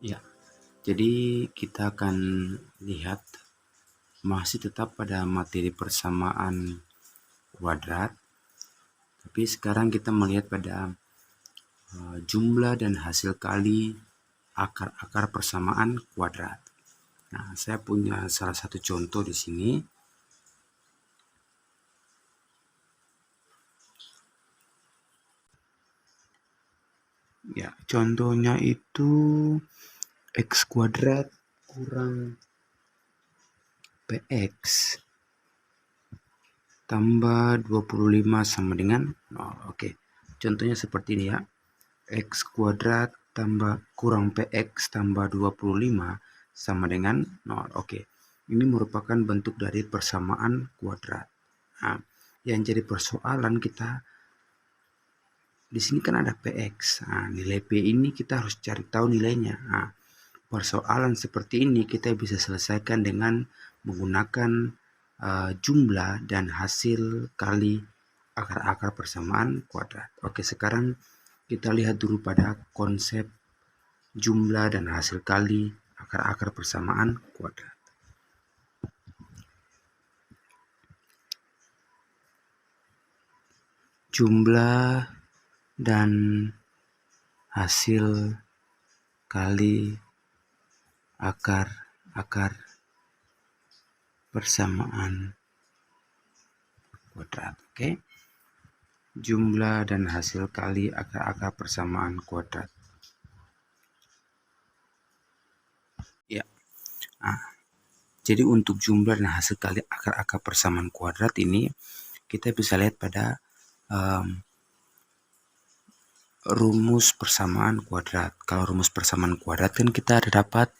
Ya, jadi kita akan lihat masih tetap pada materi persamaan kuadrat, tapi sekarang kita melihat pada jumlah dan hasil kali akar-akar persamaan kuadrat. Nah, saya punya salah satu contoh di sini. Ya, contohnya itu x kuadrat kurang px tambah 25 sama dengan 0. Oke, contohnya seperti ini ya. X kuadrat tambah kurang px tambah 25 sama dengan 0. Oke, ini merupakan bentuk dari persamaan kuadrat. Nah, yang jadi persoalan kita di sini kan ada px. Nah, nilai p ini kita harus cari tahu nilainya. Nah, persoalan seperti ini kita bisa selesaikan dengan menggunakan jumlah dan hasil kali akar-akar persamaan kuadrat. Oke, sekarang kita lihat dulu pada konsep jumlah dan hasil kali akar-akar persamaan kuadrat. Jumlah dan hasil kali akar-akar persamaan kuadrat. Oke. Jumlah dan hasil kali akar-akar persamaan kuadrat. Ya. Nah, jadi untuk jumlah dan hasil kali akar-akar persamaan kuadrat ini kita bisa lihat pada rumus persamaan kuadrat. Kalau rumus persamaan kuadrat kan kita ada dapat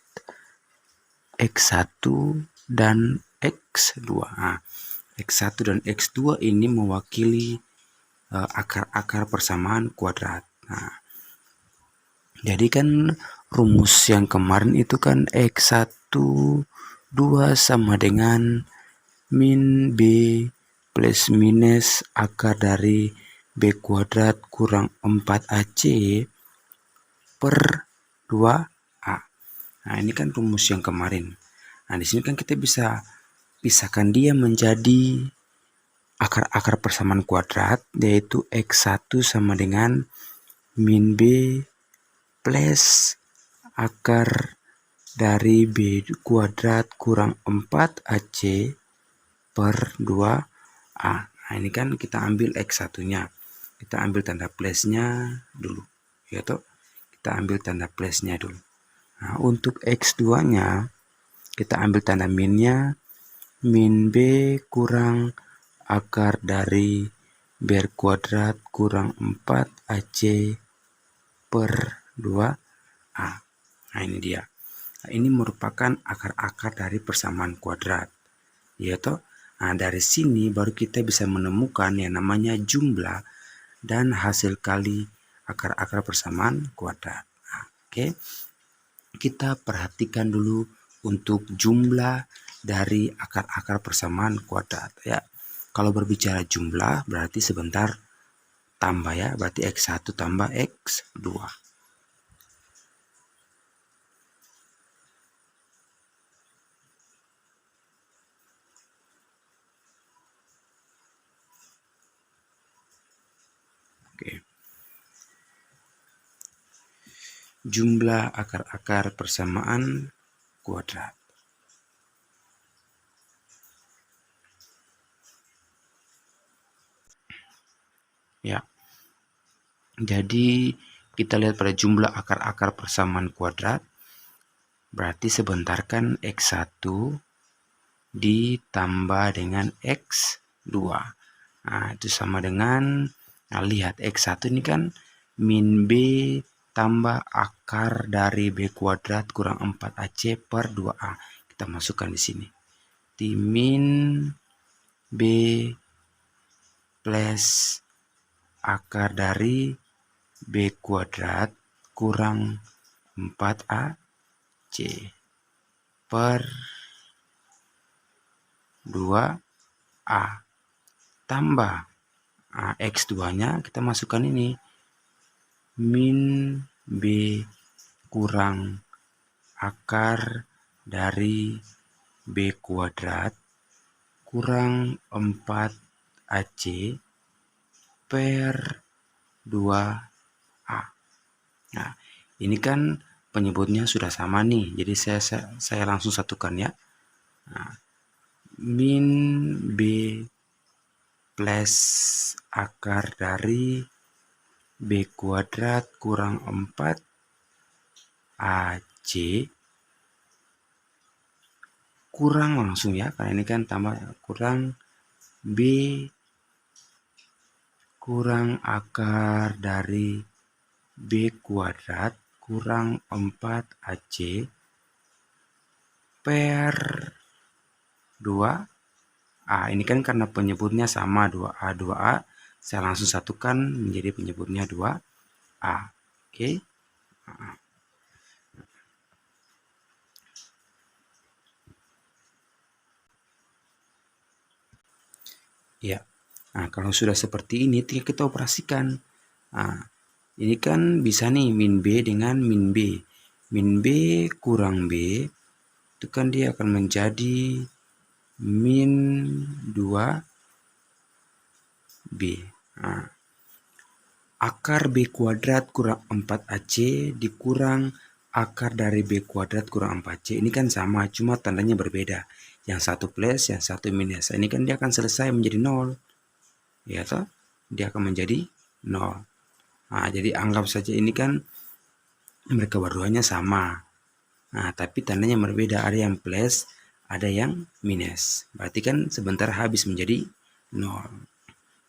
x1 dan x2. Nah, x1 dan x2 ini mewakili akar-akar persamaan kuadrat. Nah, jadi kan rumus yang kemarin itu kan x1 2 sama dengan min b plus minus akar dari b kuadrat kurang 4ac per 2a. Nah, ini kan rumus yang kemarin. Nah, di sini kan kita bisa pisahkan dia menjadi akar-akar persamaan kuadrat, yaitu x1 sama dengan min b plus akar dari b kuadrat kurang 4ac per 2a. Nah, ini kan kita ambil x1-nya. Kita ambil tanda plusnya dulu. Ya toh? Kita ambil tanda plusnya dulu. Nah, untuk x2-nya kita ambil tanda minnya, min b kurang akar dari b kuadrat kurang 4ac per 2a. Nah, ini dia. Nah, ini merupakan akar-akar dari persamaan kuadrat. Ya toh? Nah, dari sini baru kita bisa menemukan yang namanya jumlah dan hasil kali akar-akar persamaan kuadrat. Nah, oke. Kita perhatikan dulu untuk jumlah dari akar-akar persamaan kuadrat ya. Kalau berbicara jumlah berarti sebentar tambah ya, berarti x1 tambah x2. Oke. Jumlah akar-akar persamaan kuadrat. Ya. Jadi kita lihat pada jumlah akar-akar persamaan kuadrat. Berarti sebentar kan x1 ditambah dengan x2. Nah, itu sama dengan, nah lihat x1 ini kan min b tambah akar dari b kuadrat kurang 4ac per 2a. Kita masukkan di sini. Di min b plus akar dari b kuadrat kurang 4ac per 2a tambah x2-nya kita masukkan ini min b kurang akar dari B kuadrat kurang 4AC per 2A. Nah, ini kan penyebutnya sudah sama nih, jadi saya langsung satukan ya. Nah, min B plus akar dari B kuadrat kurang 4AC kurang langsung ya, karena ini kan tambah kurang B kurang akar dari B kuadrat kurang 4AC per 2A. Ini kan karena penyebutnya sama 2A, 2A. Saya langsung satukan menjadi penyebutnya 2A. Oke. Ya. Nah, kalau sudah seperti ini tinggal kita operasikan. Nah, ini kan bisa nih min B dengan min B. Min B kurang B itu kan dia akan menjadi min 2B. Nah, akar B kuadrat kurang 4AC dikurang akar dari B kuadrat kurang 4C. Ini kan sama, cuma tandanya berbeda. Yang satu plus, yang satu minus. Ini kan dia akan selesai menjadi 0. Ya toh? Dia akan menjadi 0. Nah, jadi anggap saja ini kan mereka berduanya sama. Nah, tapi tandanya berbeda. Ada yang plus, ada yang minus. Berarti kan sebentar habis menjadi 0.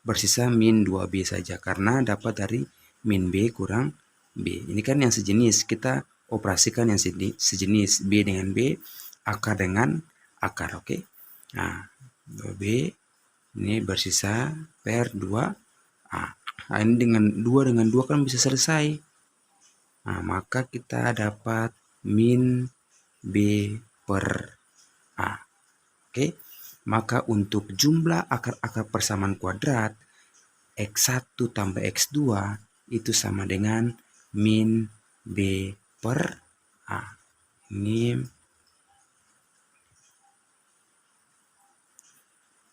Bersisa min 2B saja karena dapat dari min B kurang B. Ini kan yang sejenis. Kita operasikan yang sejenis. B dengan B, akar dengan akar. Oke. Nah, 2B ini bersisa per 2A. Nah, ini dengan 2 dengan 2 kan bisa selesai. Nah, maka kita dapat min B per A. Oke. Maka untuk jumlah akar-akar persamaan kuadrat X1 tambah X2 itu sama dengan min B per A. Ini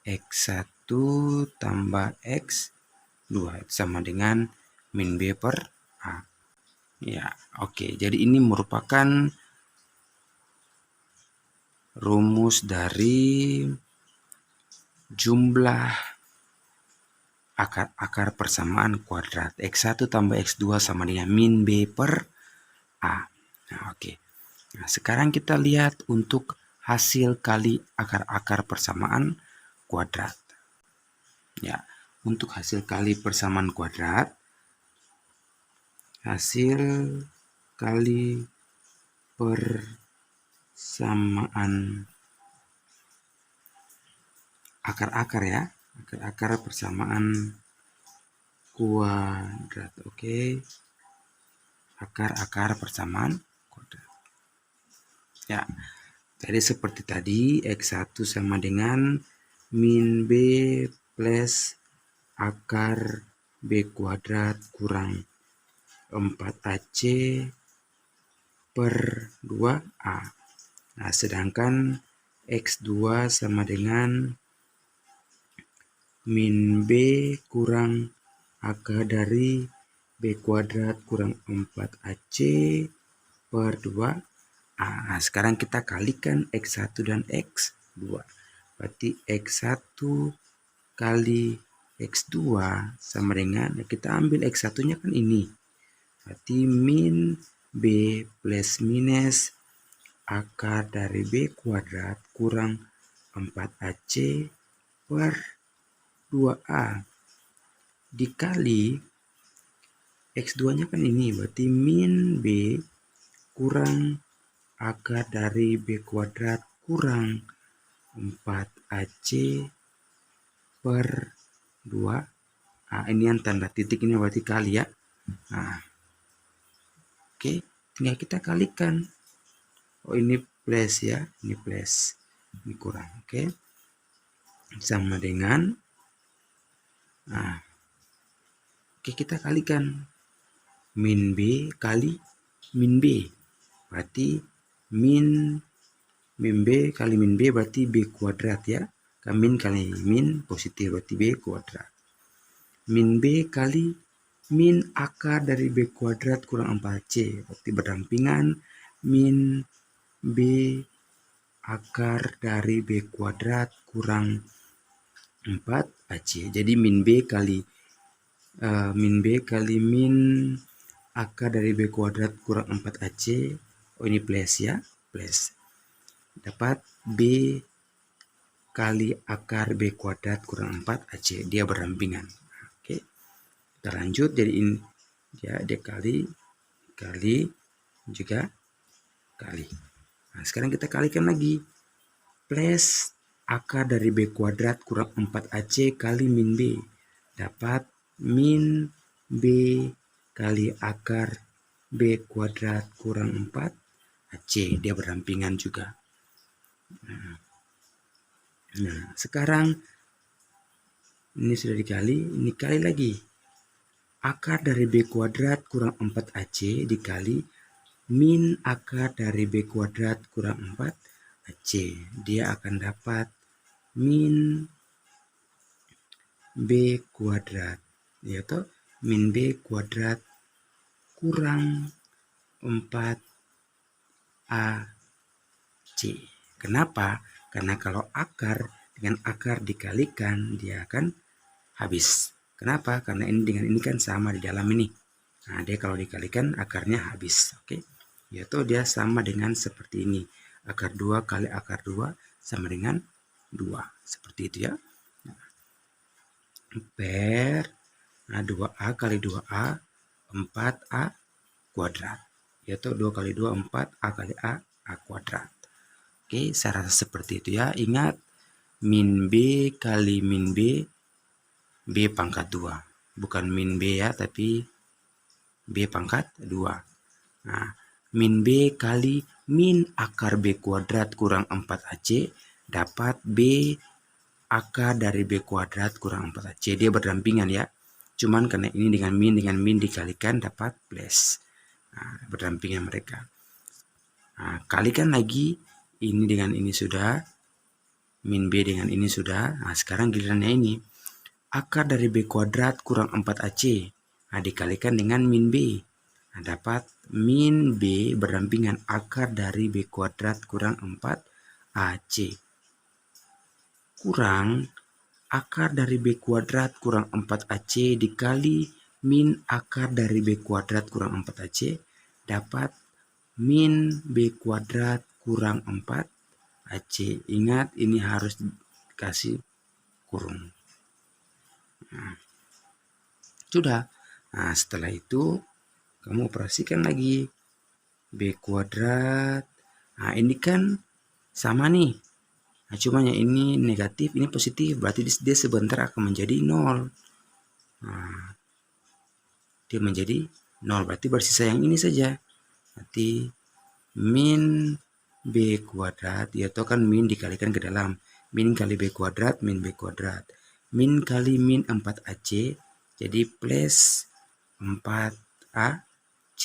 X1 tambah X2 sama dengan min B per A. Ya, oke. Jadi ini merupakan rumus dari jumlah akar-akar persamaan kuadrat. X1 tambah X2 sama dengan min B per A. Nah, oke. Nah, sekarang kita lihat untuk hasil kali akar-akar persamaan kuadrat. Ya, untuk hasil kali persamaan kuadrat, hasil kali persamaan akar-akar ya, akar-akar persamaan kuadrat. Oke. Akar-akar persamaan kuadrat. Ya. Jadi seperti tadi X1 sama dengan min B plus akar B kuadrat kurang 4AC per 2A. Nah, sedangkan X2 sama dengan min B kurang akar dari B kuadrat kurang 4AC per 2A. Nah, sekarang kita kalikan X1 dan X2. Berarti X1 kali X2 sama dengan, kita ambil X1-nya kan ini. Berarti min B plus minus akar dari B kuadrat kurang 4AC per 2A dikali X2-nya kan ini. Berarti min B kurang akar dari B kuadrat kurang 4AC per 2. Nah, ini yang tanda titik ini berarti kali ya. Nah, oke, tinggal kita kalikan. Oh, ini plus ya, ini plus, ini kurang. Oke, sama dengan, nah, oke, kita kalikan min B kali min B. Berarti min B kali min B berarti B kuadrat ya. Min kali min positif berarti B kuadrat. Min B kali min akar dari B kuadrat kurang 4C. Berarti berdampingan min B akar dari B kuadrat kurang 4AC. Jadi min B kali min akar dari B kuadrat kurang 4AC. Oh ini plus ya, plus. Dapat B kali akar B kuadrat kurang 4AC. Dia berdampingan. Oke. Kita lanjut, jadi ini dia kali juga kali. Nah, sekarang kita kalikan lagi. Plus akar dari B kuadrat kurang 4AC kali min B. Dapat min B kali akar B kuadrat kurang 4AC. Dia berdampingan juga. Nah, sekarang ini sudah dikali, ini kali lagi. Akar dari B kuadrat kurang 4AC dikali min akar dari B kuadrat kurang 4AC. Dia akan dapat min B kuadrat, yaitu min B kuadrat kurang 4AC. Kenapa? Karena kalau akar dengan akar dikalikan, dia akan habis. Kenapa? Karena ini dengan ini kan sama di dalam ini. Nah, dia kalau dikalikan akarnya habis. Oke. Yaitu dia sama dengan seperti ini. Akar 2 kali akar 2 sama dengan 2. Seperti itu ya. Per 2A kali 2A 4A kuadrat. Yaitu 2 kali 2 4, A kali A kuadrat. Oke, saya rasa seperti itu ya. Ingat, min B kali min B, B pangkat 2. Bukan min B ya, tapi B pangkat 2. Nah, min B kali min akar B kuadrat kurang 4AC dapat B akar dari B kuadrat kurang 4AC. Dia berdampingan ya. Cuman karena ini dengan min dikalikan dapat plus. Nah, berdampingan mereka. Nah, kalikan lagi. Ini dengan ini sudah, min B dengan ini sudah. Nah, sekarang gilirannya ini. Akar dari B kuadrat kurang 4AC. Nah, dikalikan dengan min B. Nah, dapat min B berdampingan akar dari B kuadrat kurang 4AC. Kurang akar dari B kuadrat kurang 4AC dikali min akar dari B kuadrat kurang 4AC. Dapat min B kuadrat kurang 4AC. Ingat, ini harus dikasih kurung. Nah, sudah. Nah, setelah itu kamu operasikan lagi B kuadrat. Nah, ini kan sama nih. Nah, cuma yang ini negatif, ini positif. Berarti dia sebentar akan menjadi 0. Nah, dia menjadi 0. Berarti bersisa yang ini saja. Berarti min B kuadrat, yaitu kan min dikalikan ke dalam. Min kali B kuadrat, min B kuadrat. Min kali min 4AC, jadi plus 4AC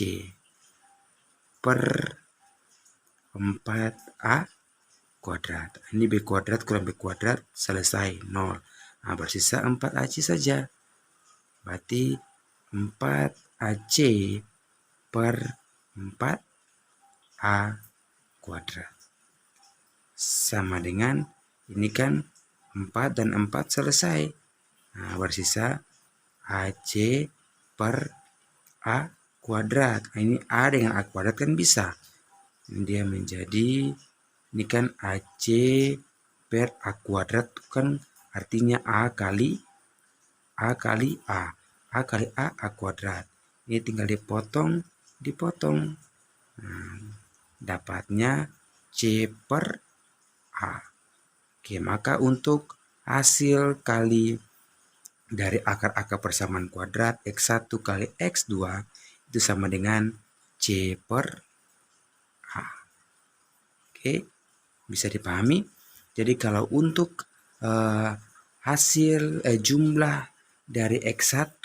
per 4A kuadrat. Ini B kuadrat kurang B kuadrat, selesai, 0. Nah, bersisa 4AC saja. Berarti 4AC per 4A kuadrat. Sama dengan ini kan 4 dan 4 selesai. Nah, bersisa AC per A kuadrat. Nah, ini A dengan A kuadrat kan bisa. Ini dia menjadi, ini kan AC per A kuadrat kan artinya A kali A. A kali A kuadrat. Ini tinggal dipotong. Nah, dapatnya C per A. Oke, maka untuk hasil kali dari akar-akar persamaan kuadrat X1 kali X2 itu sama dengan C per A. Oke, bisa dipahami? Jadi kalau untuk hasil jumlah dari X1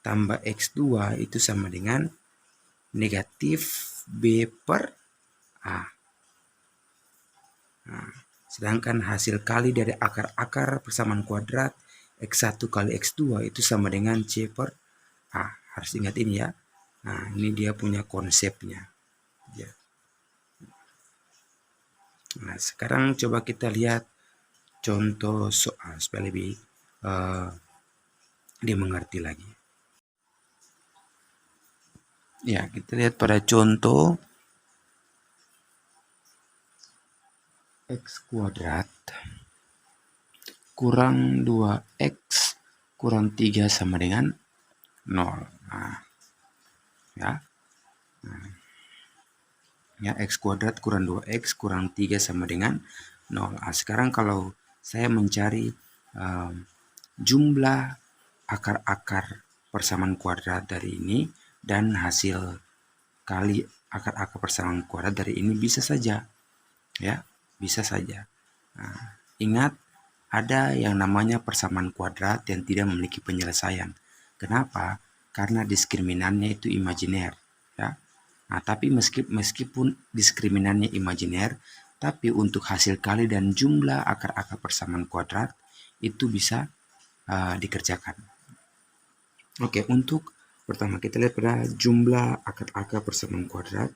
tambah X2 itu sama dengan negatif B per A. Nah, sedangkan hasil kali dari akar-akar persamaan kuadrat X1 kali X2 itu sama dengan C per A. Harus ingat ini ya. Nah, ini dia punya konsepnya. Ya. Nah, sekarang coba kita lihat contoh soal supaya lebih dimengerti lagi. Ya, kita lihat pada contoh X kuadrat kurang 2X kurang 3 sama dengan 0. Nah, ya. Ya, X kuadrat kurang 2X kurang 3 sama dengan 0. Nah, sekarang kalau saya mencari jumlah akar-akar persamaan kuadrat dari ini dan hasil kali akar-akar persamaan kuadrat dari ini bisa saja. Ya, bisa saja. Nah, ingat, ada yang namanya persamaan kuadrat yang tidak memiliki penyelesaian. Kenapa? Karena diskriminannya itu imajiner. Ya. Nah, tapi meskipun diskriminannya imajiner, tapi untuk hasil kali dan jumlah akar-akar persamaan kuadrat itu bisa dikerjakan. Oke, untuk pertama kita lihat pada jumlah akar-akar persamaan kuadrat.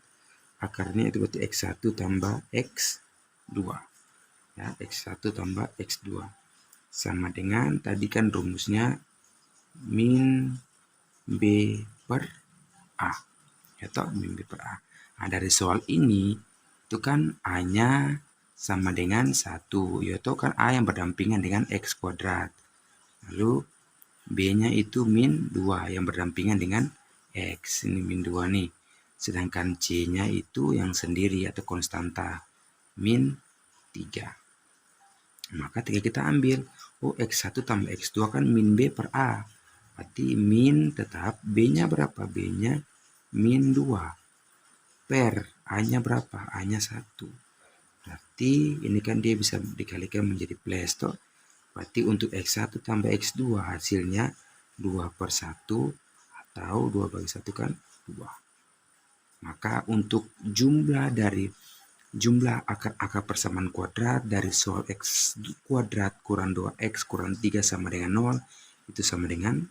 Akarnya itu berarti X1 tambah X2. Ya, X1 tambah X2 sama dengan tadi kan rumusnya min B per A. Ya toh, min B per A. Nah, dari soal ini itu kan A-nya sama dengan 1, yaitu kan A yang berdampingan dengan X kuadrat. Lalu B-nya itu min 2 yang berdampingan dengan X. Ini min 2 nih. Sedangkan C-nya itu yang sendiri atau konstanta min 3. Maka ketika kita ambil, X1 tambah X2 kan min B per A. Berarti min tetap B-nya berapa? B-nya min 2. Per A-nya berapa? A-nya 1. Berarti ini kan dia bisa dikalikan menjadi plus toh. Berarti untuk X1 tambah X2 hasilnya 2 per 1 atau 2 bagi 1 kan 2. Maka untuk jumlah akar-akar persamaan kuadrat dari soal X kuadrat kurang 2X kurang 3 sama dengan 0 itu sama dengan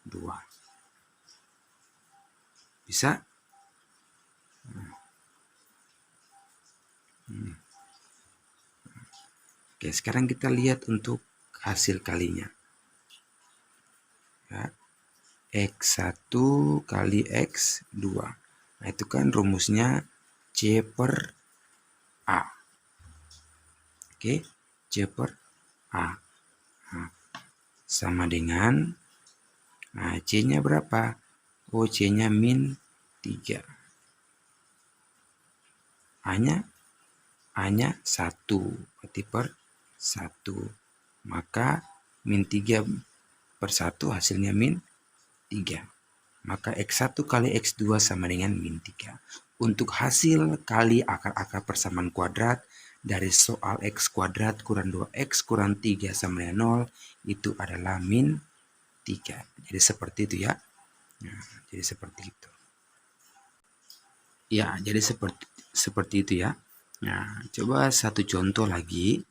2. Bisa? Oke, sekarang kita lihat untuk hasil kalinya. Ya. X1 kali X2. Nah, itu kan rumusnya C per A. Oke, C per A. Nah, sama dengan, nah, C-nya berapa? C-nya min 3. A-nya 1, berarti per 1. Maka min 3 per 1 hasilnya min 3. Maka X1 kali X2 sama dengan min 3. Untuk hasil kali akar-akar persamaan kuadrat dari soal X kuadrat kurang 2X kurang 3 sama dengan 0 itu adalah min 3. Jadi seperti itu ya. Nah, jadi seperti itu. Ya, jadi seperti itu ya. Nah, coba satu contoh lagi.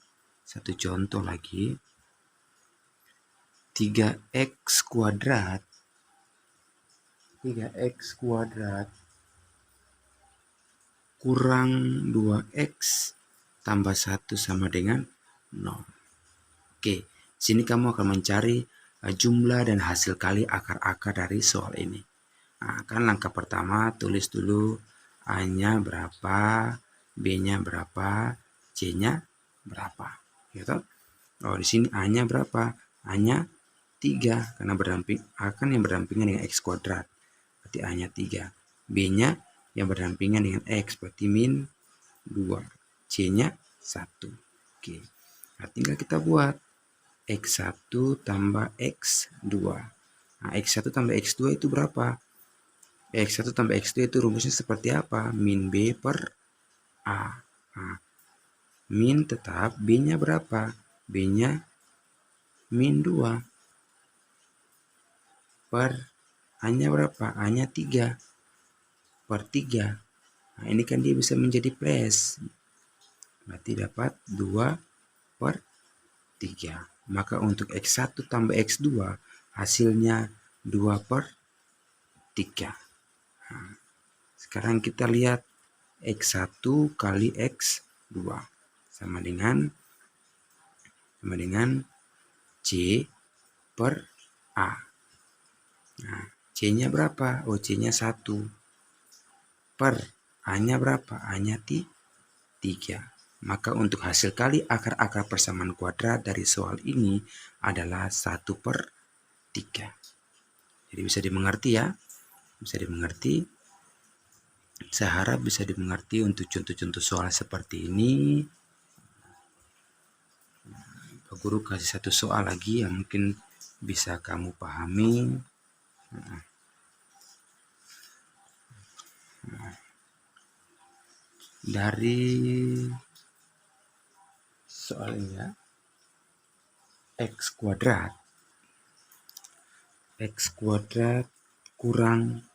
3X kuadrat kurang 2X tambah 1 sama dengan 0. Oke, sini kamu akan mencari jumlah dan hasil kali akar-akar dari soal ini. Nah, kan langkah pertama tulis dulu A-nya berapa, B-nya berapa, C-nya berapa. Gitu. Di sini A-nya berapa? A-nya 3 karena A kan yang berdampingan dengan X kuadrat. Berarti A-nya 3. B-nya yang berdampingan dengan X berarti min 2. C-nya 1. Oke. Nah, tinggal kita buat X1 tambah X2. Nah, X1 tambah X2 itu berapa? X1 tambah X2 itu rumusnya seperti apa? Min B per A. Nah, min tetap B-nya berapa? B-nya min 2 per A-nya berapa? A-nya 3 per 3. Nah, ini kan dia bisa menjadi plus. Berarti dapat 2/3. Maka untuk X1 tambah X2 hasilnya 2/3. Nah, sekarang kita lihat X1 kali X2 sama dengan C per A. Nah, C-nya berapa? Oh, C-nya 1. Per A-nya berapa? A-nya 3. Maka untuk hasil kali akar-akar persamaan kuadrat dari soal ini adalah 1/3. Jadi bisa dimengerti ya. Bisa dimengerti. Saya harap bisa dimengerti untuk contoh-contoh soal seperti ini. Pak Guru kasih satu soal lagi yang mungkin bisa kamu pahami. Dari soalnya X kuadrat kurang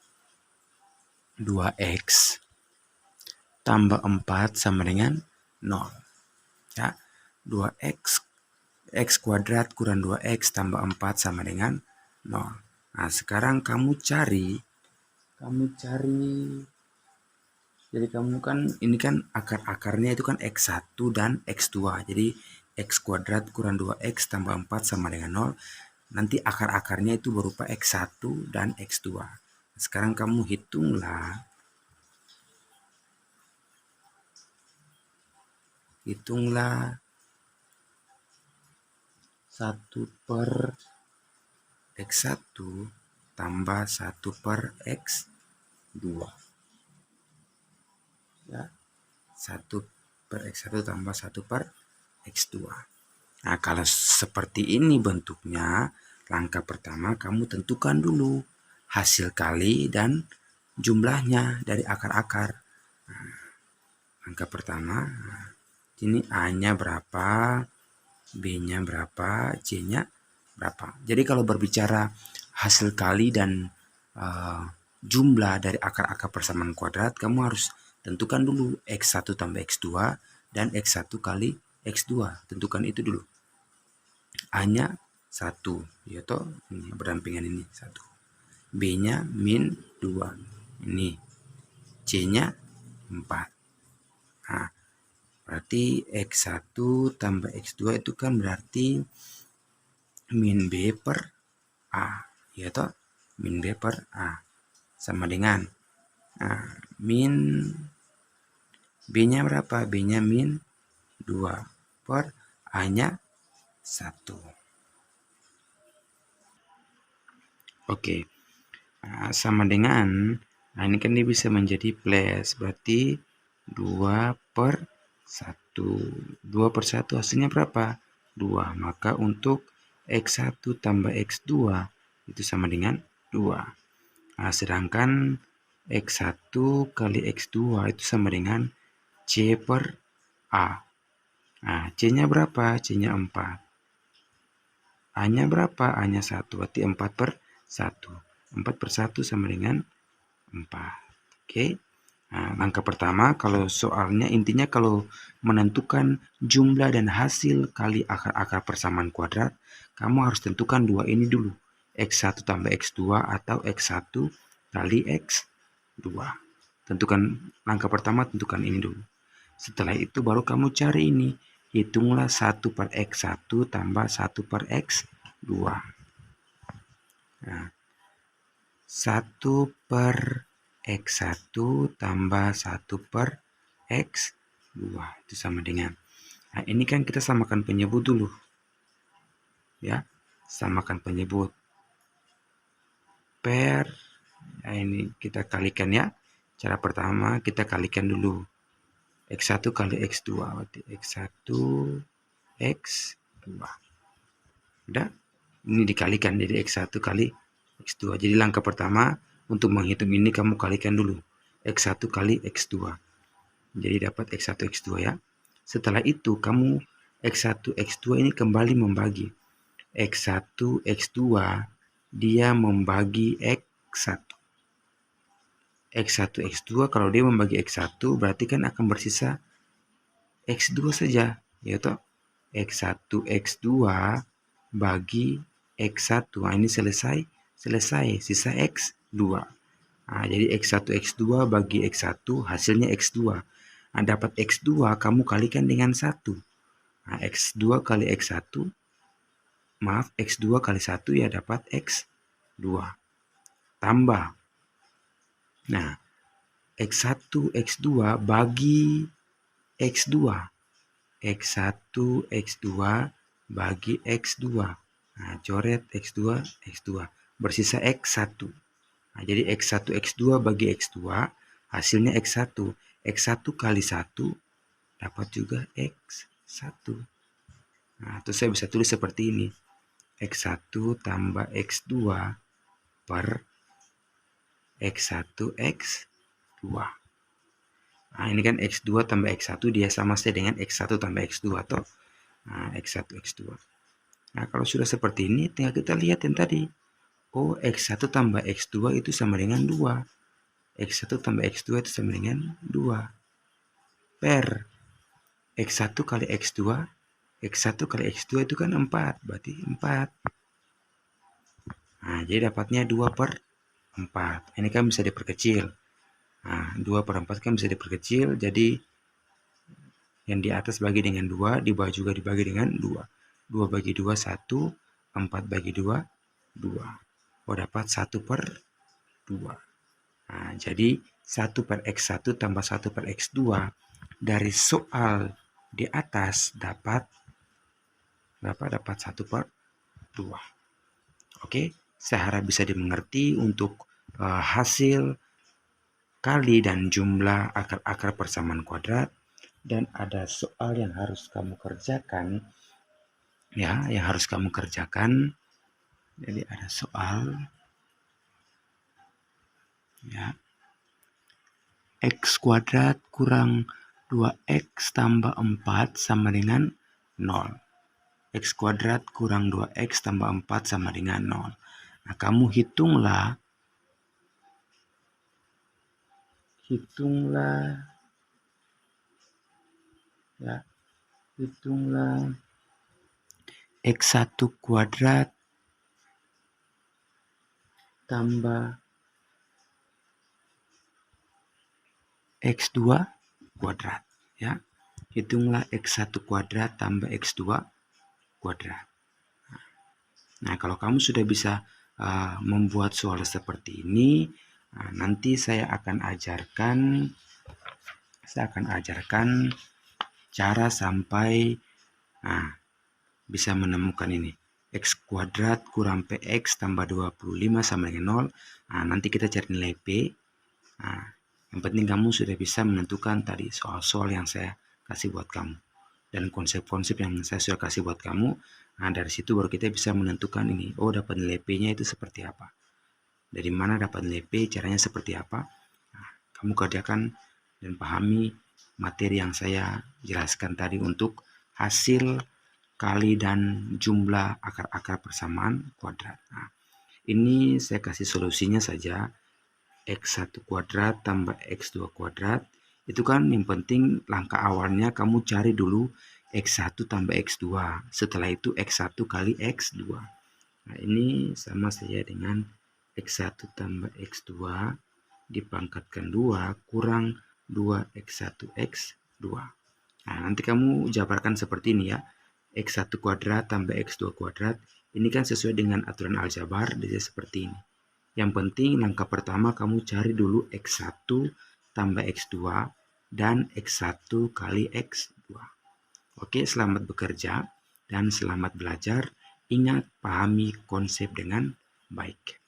2X tambah 4 sama dengan 0. Ya, 2X kuadrat kurang 2X tambah 4 sama dengan 0. Nah, sekarang kamu cari, jadi kamu kan, ini kan akar-akarnya itu kan X1 dan X2. Jadi X kuadrat kurang 2X tambah 4 sama dengan 0. Nanti akar-akarnya itu berupa X1 dan X2. Sekarang kamu hitunglah 1/X1 tambah 1/X2. Ya, 1/X1 tambah 1/X2. Nah, kalau seperti ini bentuknya, langkah pertama kamu tentukan dulu hasil kali dan jumlahnya dari akar-akar. Nah, langkah pertama, ini A-nya berapa, B-nya berapa, C-nya berapa. Jadi kalau berbicara hasil kali dan jumlah dari akar-akar persamaan kuadrat, kamu harus tentukan dulu X1 tambah X2 dan X1 kali X2. Tentukan itu dulu. A-nya 1, yaitu ini berdampingan ini 1. B-nya min 2. Ini C-nya 4. Nah, berarti X1 tambah X2 itu kan berarti min B per A, yaitu min B per A sama dengan min B-nya berapa? B-nya min 2 per A-nya 1. Oke. Sama dengan, ini kan dia bisa menjadi plus, berarti 2/1. 2/1 hasilnya berapa? 2. Maka untuk X1 tambah X2 itu sama dengan 2. Sedangkan X1 kali X2 itu sama dengan C per A. C-nya berapa? C-nya 4. A-nya berapa? A-nya 1. Berarti 4/1. 4/1 sama dengan 4. Oke. Nah, langkah pertama, kalau soalnya intinya kalau menentukan jumlah dan hasil kali akar-akar persamaan kuadrat, kamu harus tentukan dua ini dulu. X1 tambah X2 atau X1 kali X2. Tentukan, langkah pertama tentukan ini dulu. Setelah itu baru kamu cari ini. Hitunglah 1/X1 tambah 1/X2. Nah, 1/X1 tambah 1/X2 itu sama dengan, ini kan kita samakan penyebut dulu ya, samakan penyebut per, ini kita kalikan ya. Cara pertama kita kalikan dulu X1 kali X2, berarti X1 X2 udah, ini dikalikan jadi X1 kali X2. Jadi langkah pertama untuk menghitung ini kamu kalikan dulu X1 kali X2. Jadi dapat X1 X2 ya. Setelah itu kamu X1 X2 ini kembali membagi. X1 X2 dia membagi X1. X1, X2 kalau dia membagi X1 berarti kan akan bersisa X2 saja, yaitu X1, X2 bagi X1. Nah, ini selesai, sisa X2. Nah, jadi X1, X2 bagi X1 hasilnya X2. Nah, dapat X2 kamu kalikan dengan 1. Nah, X2 kali X1, maaf, X2 kali 1 ya dapat X2. Tambah. Nah, X1, X2 bagi X2. X1, X2 bagi X2. Nah, coret X2, X2. Bersisa X1. Nah, jadi X1, X2 bagi X2, hasilnya X1. X1 kali 1 dapat juga X1. Nah, terus saya bisa tulis seperti ini. X1 tambah X2 per X1, X2. Nah, ini kan X2 tambah X1 dia sama saja dengan X1 tambah X2 atau X1, X2. Nah, kalau sudah seperti ini tinggal kita lihat yang tadi. Oh, X1 tambah X2 itu sama dengan 2. X1 tambah X2 itu sama dengan 2. Per X1 kali X2, X1 kali X2 itu kan 4, berarti 4. Nah, jadi dapatnya 2 per 4. Ini kan bisa diperkecil. Nah, 2 per 4 kan bisa diperkecil, jadi yang di atas bagi dengan 2, di bawah juga dibagi dengan 2. 2 bagi 2, 1. 4 bagi 2, 2. Oh, dapat 1 per 2. Nah, jadi 1 per X1 tambah 1 per X2 dari soal di atas dapat berapa? Dapat 1 per 2. Oke, saya harap bisa dimengerti untuk hasil kali dan jumlah akar-akar persamaan kuadrat. Dan ada soal yang harus kamu kerjakan, ya, yang harus kamu kerjakan. Jadi ada soal, ya, X kuadrat kurang 2X tambah 4 sama dengan 0. X kuadrat kurang 2X tambah 4 sama dengan 0. Nah, kamu hitunglah ya, hitunglah X1 kuadrat tambah X2 kuadrat, ya. Hitunglah X1 kuadrat tambah X2 kuadrat. Nah, kalau kamu sudah bisa membuat soal seperti ini, nanti saya akan ajarkan cara sampai bisa menemukan ini. X kuadrat kurang PX tambah 25 sama dengan 0. Nah, nanti kita cari nilai P. Nah, yang penting kamu sudah bisa menentukan tadi soal-soal yang saya kasih buat kamu. Dan konsep-konsep yang saya sudah kasih buat kamu. Nah, dari situ baru kita bisa menentukan ini. Oh, dapat nilai P-nya itu seperti apa. Dari mana dapat nilai P, caranya seperti apa. Nah, kamu kerjakan dan pahami materi yang saya jelaskan tadi untuk hasil kali dan jumlah akar-akar persamaan kuadrat. Nah, ini saya kasih solusinya saja. X1 kuadrat tambah X2 kuadrat. Itu kan yang penting langkah awalnya kamu cari dulu X1 tambah X2. Setelah itu X1 kali X2. Nah, ini sama saja dengan X1 tambah X2 dipangkatkan 2 kurang 2X1 X2. Nah, nanti kamu jabarkan seperti ini ya. X1 kuadrat tambah X2 kuadrat. Ini kan sesuai dengan aturan aljabar, jadi seperti ini. Yang penting langkah pertama kamu cari dulu X1 tambah X2 dan X1 kali X2. Oke, selamat bekerja dan selamat belajar. Ingat, pahami konsep dengan baik.